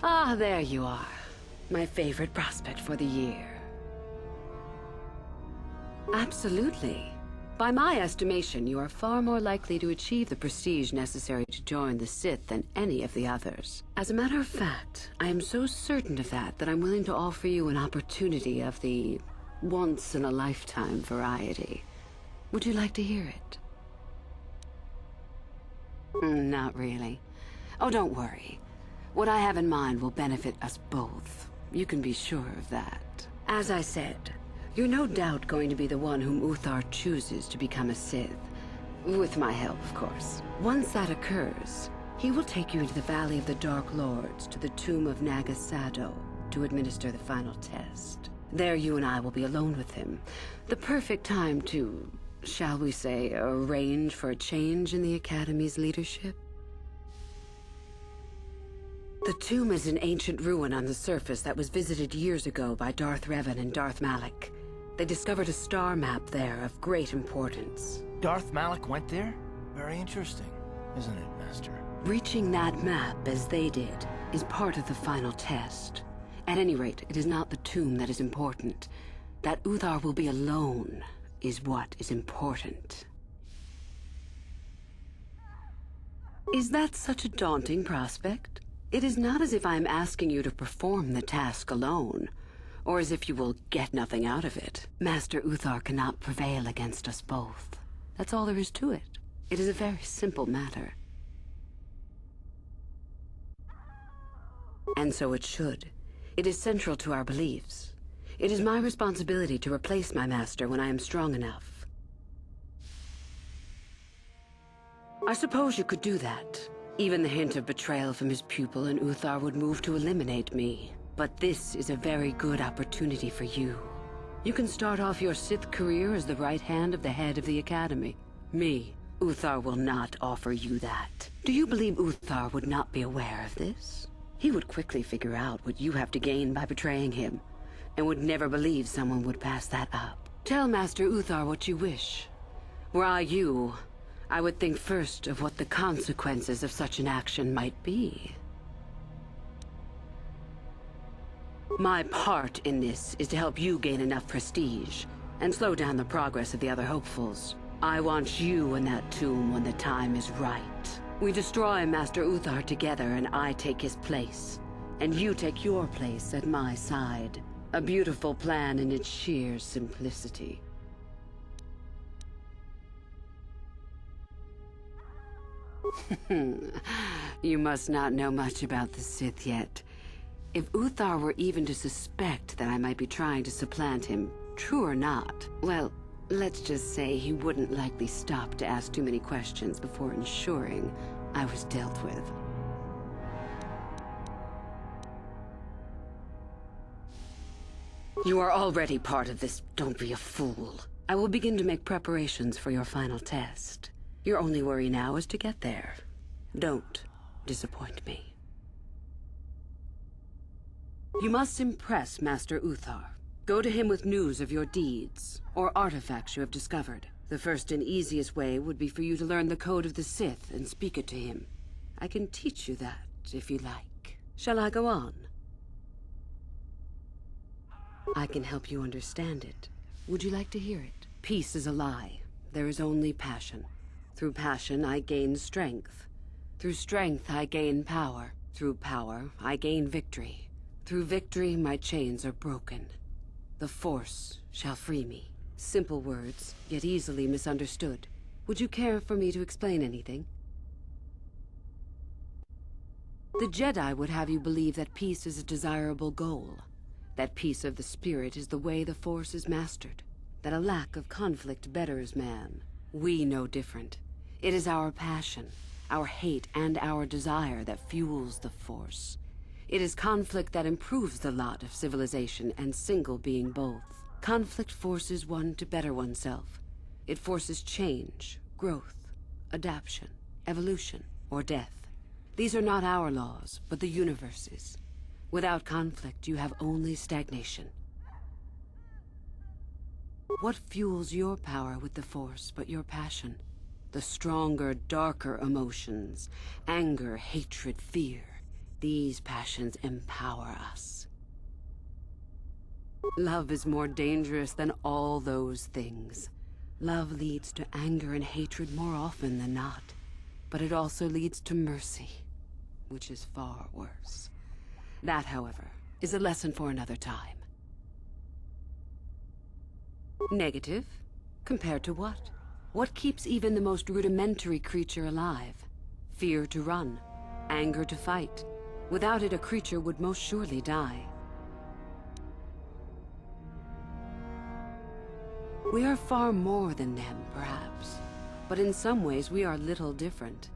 Ah, there you are. My favorite prospect for the year. Absolutely. By my estimation, you are far more likely to achieve the prestige necessary to join the Sith than any of the others. As a matter of fact, I am so certain of that I'm willing to offer you an opportunity of the once-in-a-lifetime variety. Would you like to hear it? Not really. Oh, don't worry. What I have in mind will benefit us both. You can be sure of that. As I said, you're no doubt going to be the one whom Yuthura chooses to become a Sith. With my help, of course. Once that occurs, he will take you into the Valley of the Dark Lords to the tomb of Nagasado to administer the final test. There you and I will be alone with him. The perfect time to, shall we say, arrange for a change in the Academy's leadership. The tomb is an ancient ruin on the surface that was visited years ago by Darth Revan and Darth Malak. They discovered a star map there of great importance. Darth Malak went there? Very interesting, isn't it, Master? Reaching that map, as they did, is part of the final test. At any rate, it is not the tomb that is important. That Yuthura will be alone is what is important. Is that such a daunting prospect? It is not as if I am asking you to perform the task alone, or as if you will get nothing out of it. Master Yuthura cannot prevail against us both. That's all there is to it. It is a very simple matter. And so it should. It is central to our beliefs. It is my responsibility to replace my master when I am strong enough. I suppose you could do that. Even the hint of betrayal from his pupil and Yuthura would move to eliminate me. But this is a very good opportunity for you. You can start off your Sith career as the right hand of the head of the Academy. Me, Yuthura will not offer you that. Do you believe Yuthura would not be aware of this? He would quickly figure out what you have to gain by betraying him, and would never believe someone would pass that up. Tell Master Yuthura what you wish. Were I you, I would think first of what the consequences of such an action might be. My part in this is to help you gain enough prestige and slow down the progress of the other hopefuls. I want you in that tomb when the time is right. We destroy Master Yuthura together and I take his place. And you take your place at my side. A beautiful plan in its sheer simplicity. You must not know much about the Sith yet. If Yuthura were even to suspect that I might be trying to supplant him, true or not, well, let's just say he wouldn't likely stop to ask too many questions before ensuring I was dealt with. You are already part of this. Don't be a fool. I will begin to make preparations for your final test. Your only worry now is to get there. Don't disappoint me. You must impress Master Yuthura. Go to him with news of your deeds, or artifacts you have discovered. The first and easiest way would be for you to learn the code of the Sith and speak it to him. I can teach you that, if you like. Shall I go on? I can help you understand it. Would you like to hear it? Peace is a lie. There is only passion. Through passion, I gain strength. Through strength, I gain power. Through power, I gain victory. Through victory, my chains are broken. The Force shall free me. Simple words, yet easily misunderstood. Would you care for me to explain anything? The Jedi would have you believe that peace is a desirable goal. That peace of the spirit is the way the Force is mastered. That a lack of conflict betters man. We know different. It is our passion, our hate, and our desire that fuels the Force. It is conflict that improves the lot of civilization and single being both. Conflict forces one to better oneself. It forces change, growth, adaptation, evolution, or death. These are not our laws, but the universe's. Without conflict, you have only stagnation. What fuels your power with the Force but your passion? The stronger, darker emotions. Anger, hatred, fear. These passions empower us. Love is more dangerous than all those things. Love leads to anger and hatred more often than not. But it also leads to mercy, which is far worse. That, however, is a lesson for another time. Negative? Compared to what? What keeps even the most rudimentary creature alive? Fear to run, anger to fight. Without it, a creature would most surely die. We are far more than them, perhaps. But in some ways, we are little different.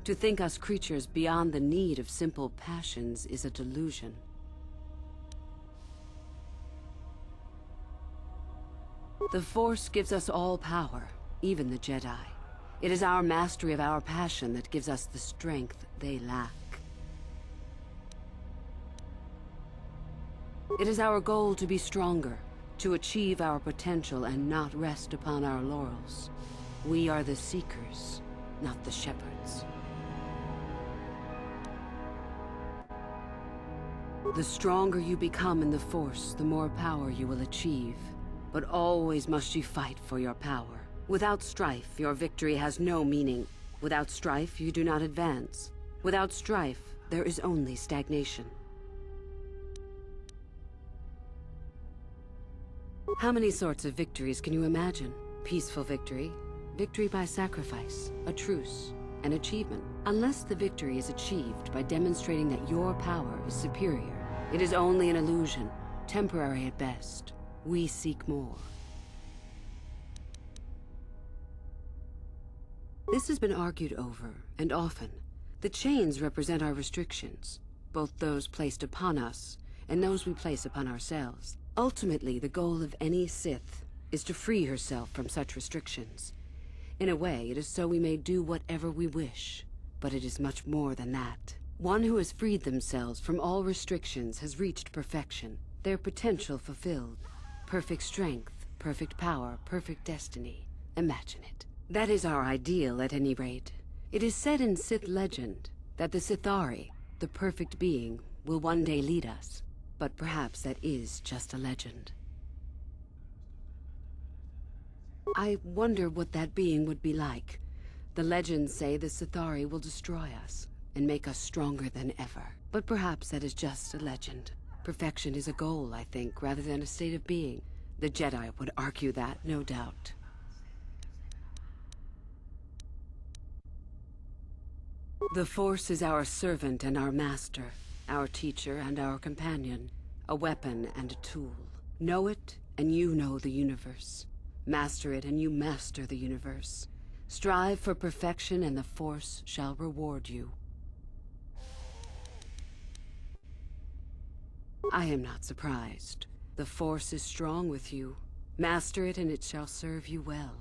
To think us creatures beyond the need of simple passions is a delusion. The Force gives us all power, even the Jedi. It is our mastery of our passion that gives us the strength they lack. It is our goal to be stronger, to achieve our potential and not rest upon our laurels. We are the seekers, not the shepherds. The stronger you become in the Force, the more power you will achieve. But always must you fight for your power. Without strife, your victory has no meaning. Without strife, you do not advance. Without strife, there is only stagnation. How many sorts of victories can you imagine? Peaceful victory, victory by sacrifice, a truce, an achievement. Unless the victory is achieved by demonstrating that your power is superior, it is only an illusion, temporary at best. We seek more. This has been argued over, and often. The chains represent our restrictions, both those placed upon us and those we place upon ourselves. Ultimately, the goal of any Sith is to free herself from such restrictions. In a way, it is so we may do whatever we wish, but it is much more than that. One who has freed themselves from all restrictions has reached perfection, their potential fulfilled. Perfect strength, perfect power, perfect destiny. Imagine it. That is our ideal, at any rate. It is said in Sith legend that the Sithari, the perfect being, will one day lead us. But perhaps that is just a legend. I wonder what that being would be like. The legends say the Sithari will destroy us and make us stronger than ever. But perhaps that is just a legend. Perfection is a goal, I think, rather than a state of being. The Jedi would argue that, no doubt. The Force is our servant and our master, our teacher and our companion, a weapon and a tool. Know it, and you know the universe. Master it, and you master the universe. Strive for perfection, and the Force shall reward you. I am not surprised. The Force is strong with you. Master it, and it shall serve you well.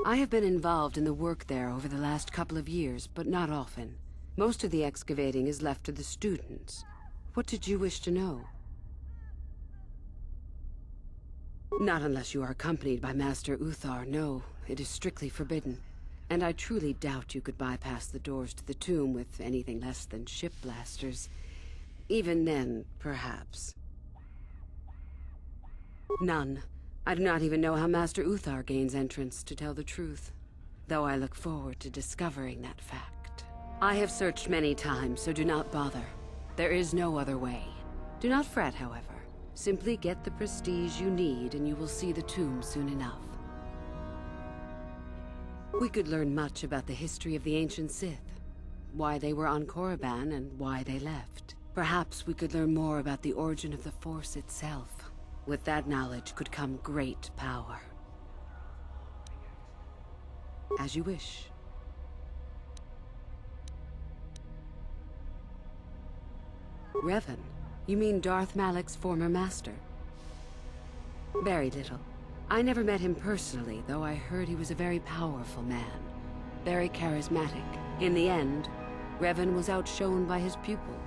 I have been involved in the work there over the last couple of years, but not often. Most of the excavating is left to the students. What did you wish to know? Not unless you are accompanied by Master Uthar, no. It is strictly forbidden. And I truly doubt you could bypass the doors to the tomb with anything less than ship blasters. Even then, perhaps. None. I do not even know how Master Uthar gains entrance, to tell the truth. Though I look forward to discovering that fact. I have searched many times, so do not bother. There is no other way. Do not fret, however. Simply get the prestige you need, and you will see the tomb soon enough. We could learn much about the history of the ancient Sith. Why they were on Korriban, and why they left. Perhaps we could learn more about the origin of the Force itself. With that knowledge could come great power. As you wish. Revan? You mean Darth Malak's former master? Very little. I never met him personally, though I heard he was a very powerful man. Very charismatic. In the end, Revan was outshone by his pupil.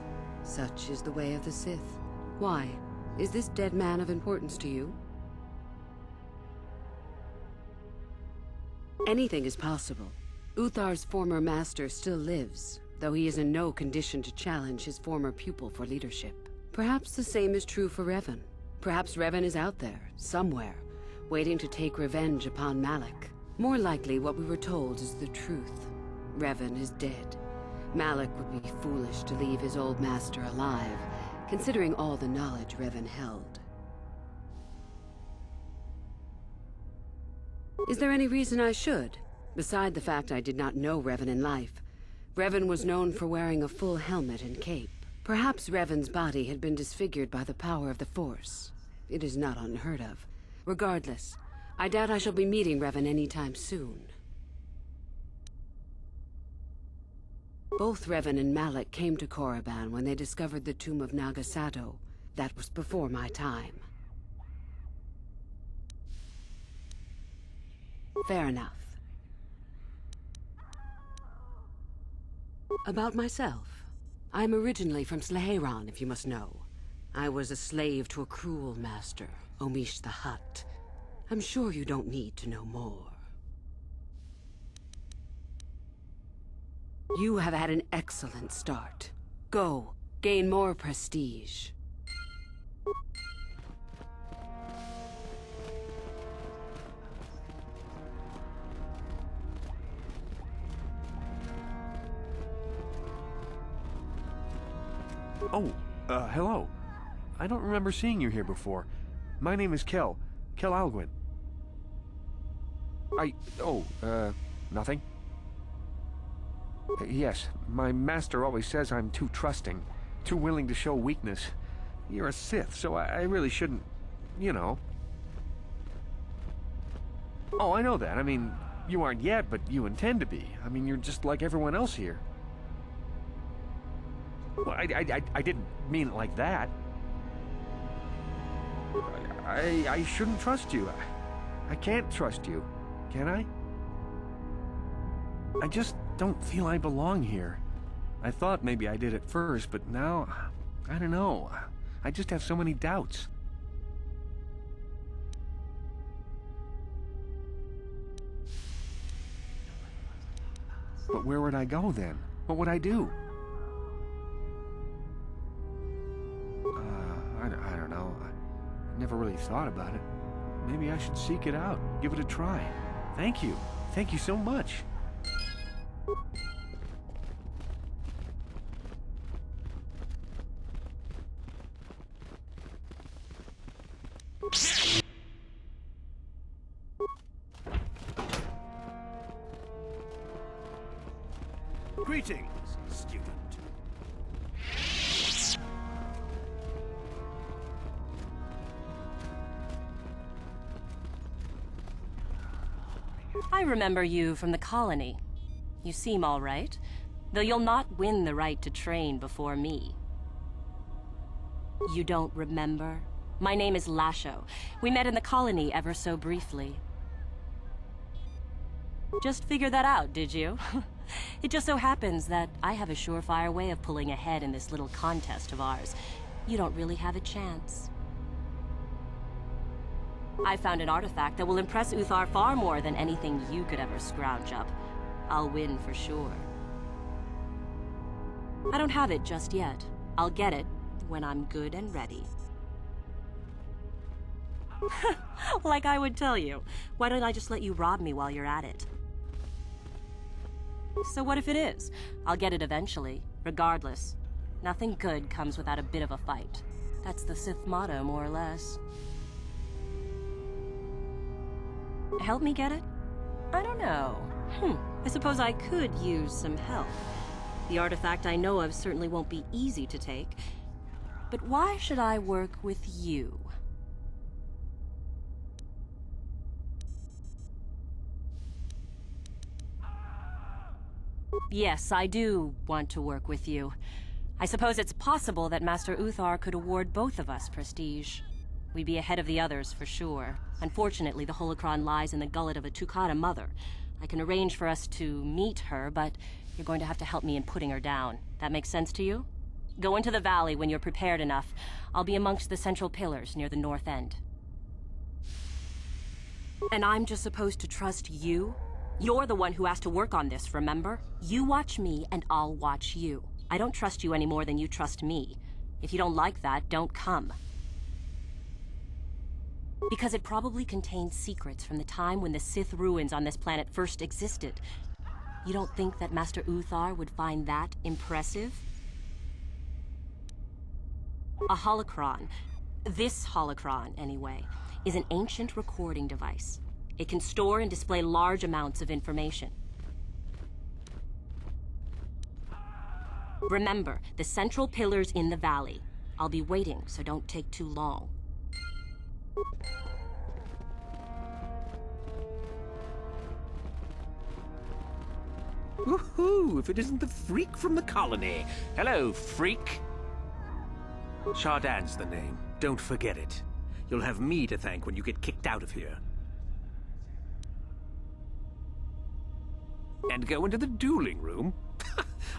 Such is the way of the Sith. Why? Is this dead man of importance to you? Anything is possible. Uthar's former master still lives, though he is in no condition to challenge his former pupil for leadership. Perhaps the same is true for Revan. Perhaps Revan is out there, somewhere, waiting to take revenge upon Malak. More likely, what we were told is the truth. Revan is dead. Malak would be foolish to leave his old master alive, considering all the knowledge Revan held. Is there any reason I should? Beside the fact I did not know Revan in life, Revan was known for wearing a full helmet and cape. Perhaps Revan's body had been disfigured by the power of the Force. It is not unheard of. Regardless, I doubt I shall be meeting Revan anytime soon. Both Revan and Malak came to Korriban when they discovered the tomb of Nagasado. That was before my time. Fair enough. About myself. I am originally from Sleheran, if you must know. I was a slave to a cruel master, Omish the Hutt. I'm sure you don't need to know more. You have had an excellent start. Go, gain more prestige. Oh, hello. I don't remember seeing you here before. My name is Kel Alguin. Nothing? Yes, my master always says I'm too trusting, too willing to show weakness. You're a Sith, so I really shouldn't, you know. Oh, I know that. I mean, you aren't yet, but you intend to be. I mean, you're just like everyone else here. Well, I didn't mean it like that. I shouldn't trust you. I can't trust you, can I? I just don't feel I belong here. I thought maybe I did at first, but now, I don't know. I just have so many doubts. But where would I go then? What would I do? I don't know. I never really thought about it. Maybe I should seek it out, give it a try. Thank you. Thank you so much. Greetings, student. I remember you from the colony. You seem all right, though you'll not win the right to train before me. You don't remember? My name is Lasho. We met in the colony ever so briefly. Just figured that out, did you? It just so happens that I have a surefire way of pulling ahead in this little contest of ours. You don't really have a chance. I found an artifact that will impress Uthar far more than anything you could ever scrounge up. I'll win for sure. I don't have it just yet. I'll get it when I'm good and ready. Like I would tell you. Why don't I just let you rob me while you're at it? So what if it is? I'll get it eventually, regardless. Nothing good comes without a bit of a fight. That's the Sith motto, more or less. Help me get it? I don't know. I suppose I could use some help. The artifact I know of certainly won't be easy to take. But why should I work with you? Yes, I do want to work with you. I suppose it's possible that Master Uthar could award both of us prestige. We'd be ahead of the others for sure. Unfortunately, the holocron lies in the gullet of a Tukata mother. I can arrange for us to meet her, but you're going to have to help me in putting her down. That makes sense to you? Go into the valley when you're prepared enough. I'll be amongst the central pillars near the north end. And I'm just supposed to trust you? You're the one who has to work on this, remember? You watch me, and I'll watch you. I don't trust you any more than you trust me. If you don't like that, don't come. Because it probably contains secrets from the time when the Sith ruins on this planet first existed. You don't think that Master Uthar would find that impressive? A holocron, this holocron anyway, is an ancient recording device. It can store and display large amounts of information. Remember, the central pillar's in the valley. I'll be waiting, so don't take too long. Woohoo! If it isn't the freak from the colony. Hello, freak. Shardan's the name. Don't forget it. You'll have me to thank when you get kicked out of here. And go into the dueling room?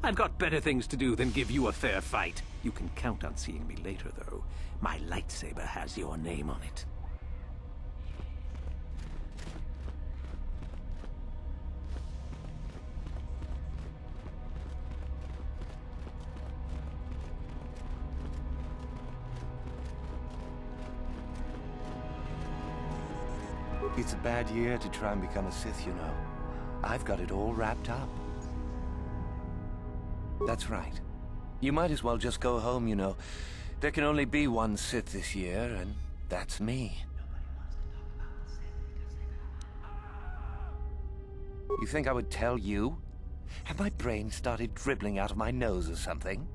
I've got better things to do than give you a fair fight. You can count on seeing me later, though. My lightsaber has your name on it. It's a bad year to try and become a Sith, you know. I've got it all wrapped up. That's right. You might as well just go home, you know. There can only be one Sith this year, and that's me. You think I would tell you? Have my brain started dribbling out of my nose or something?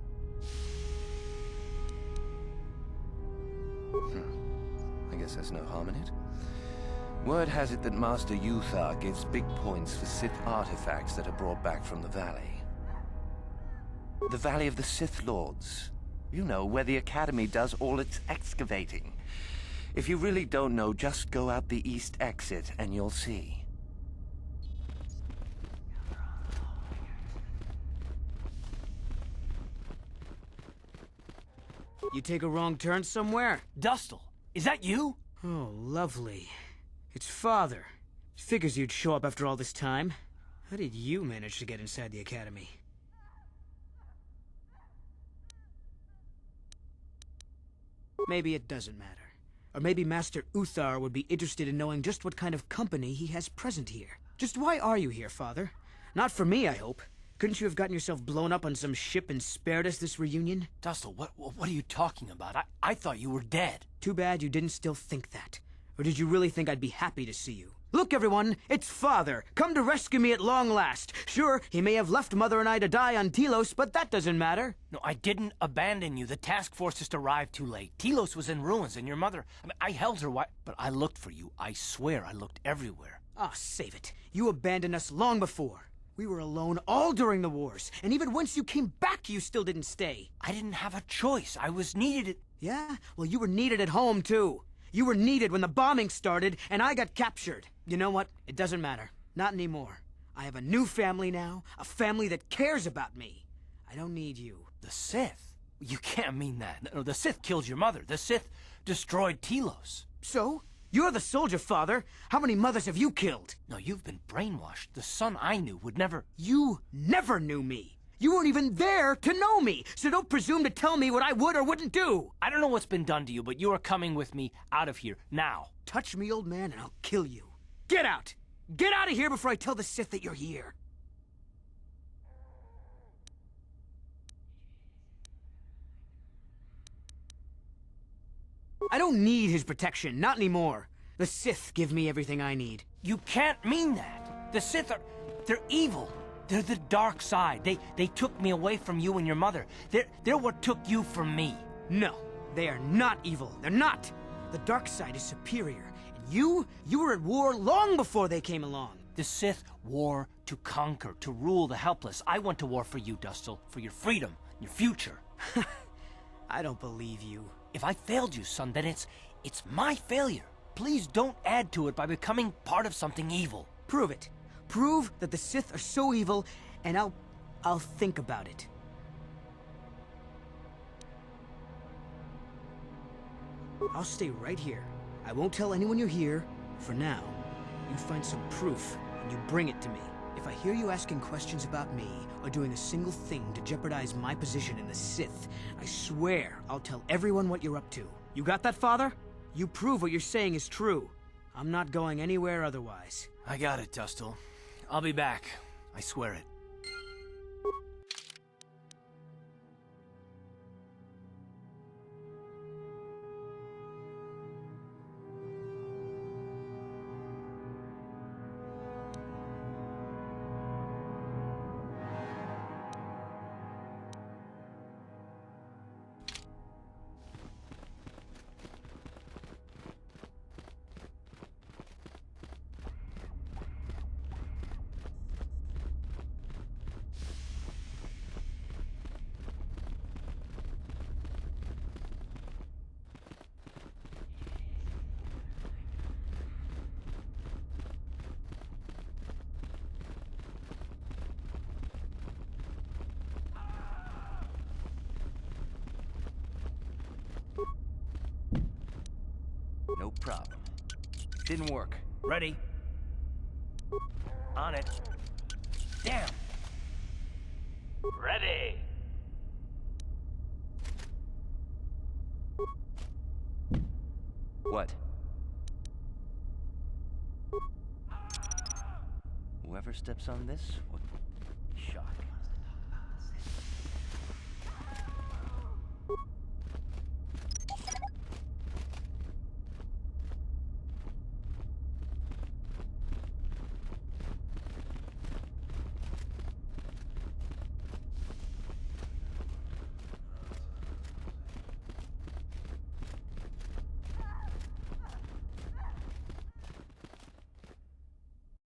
I guess there's no harm in it. Word has it that Master Yuthura gives big points for Sith artifacts that are brought back from the Valley. The Valley of the Sith Lords. You know, where the Academy does all its excavating. If you really don't know, just go out the east exit and you'll see. You take a wrong turn somewhere? Dustil, is that you? Oh, lovely. It's Father. Figures you'd show up after all this time. How did you manage to get inside the Academy? Maybe it doesn't matter. Or maybe Master Uthar would be interested in knowing just what kind of company he has present here. Just why are you here, Father? Not for me, I hope. Couldn't you have gotten yourself blown up on some ship and spared us this reunion? Dustil, what are you talking about? I thought you were dead. Too bad you didn't still think that. Or did you really think I'd be happy to see you? Look, everyone, it's Father, come to rescue me at long last. Sure, he may have left Mother and I to die on Telos, but that doesn't matter. No, I didn't abandon you. The task force just arrived too late. Telos was in ruins, and your mother... I held her but I looked for you. I swear I looked everywhere. Ah, save it. You abandoned us long before. We were alone all during the wars, and even once you came back, you still didn't stay. I didn't have a choice. I was needed. Yeah? Well, you were needed at home, too. You were needed when the bombing started, and I got captured. You know what? It doesn't matter. Not anymore. I have a new family now, a family that cares about me. I don't need you. The Sith? You can't mean that. No, the Sith killed your mother. The Sith destroyed Telos. So? You're the soldier, Father. How many mothers have you killed? No, you've been brainwashed. The son I knew would never... You never knew me. You weren't even there to know me, so don't presume to tell me what I would or wouldn't do. I don't know what's been done to you, but you are coming with me out of here, now. Touch me, old man, and I'll kill you. Get out! Get out of here before I tell the Sith that you're here. I don't need his protection, not anymore. The Sith give me everything I need. You can't mean that. The Sith are... they're evil. They're the dark side. They took me away from you and your mother. They're what took you from me. No, they are not evil. They're not. The dark side is superior. And you were at war long before they came along. The Sith war to conquer, to rule the helpless. I went to war for you, Dustil, for your freedom, your future. I don't believe you. If I failed you, son, then it's my failure. Please don't add to it by becoming part of something evil. Prove it. Prove that the Sith are so evil, and I'll think about it. I'll stay right here. I won't tell anyone you're here, for now. You find some proof, and you bring it to me. If I hear you asking questions about me, or doing a single thing to jeopardize my position in the Sith, I swear I'll tell everyone what you're up to. You got that, Father? You prove what you're saying is true. I'm not going anywhere otherwise. I got it, Dustil. I'll be back. I swear it. No problem. Didn't work. Ready? On it. Damn! Ready! What? Whoever steps on this will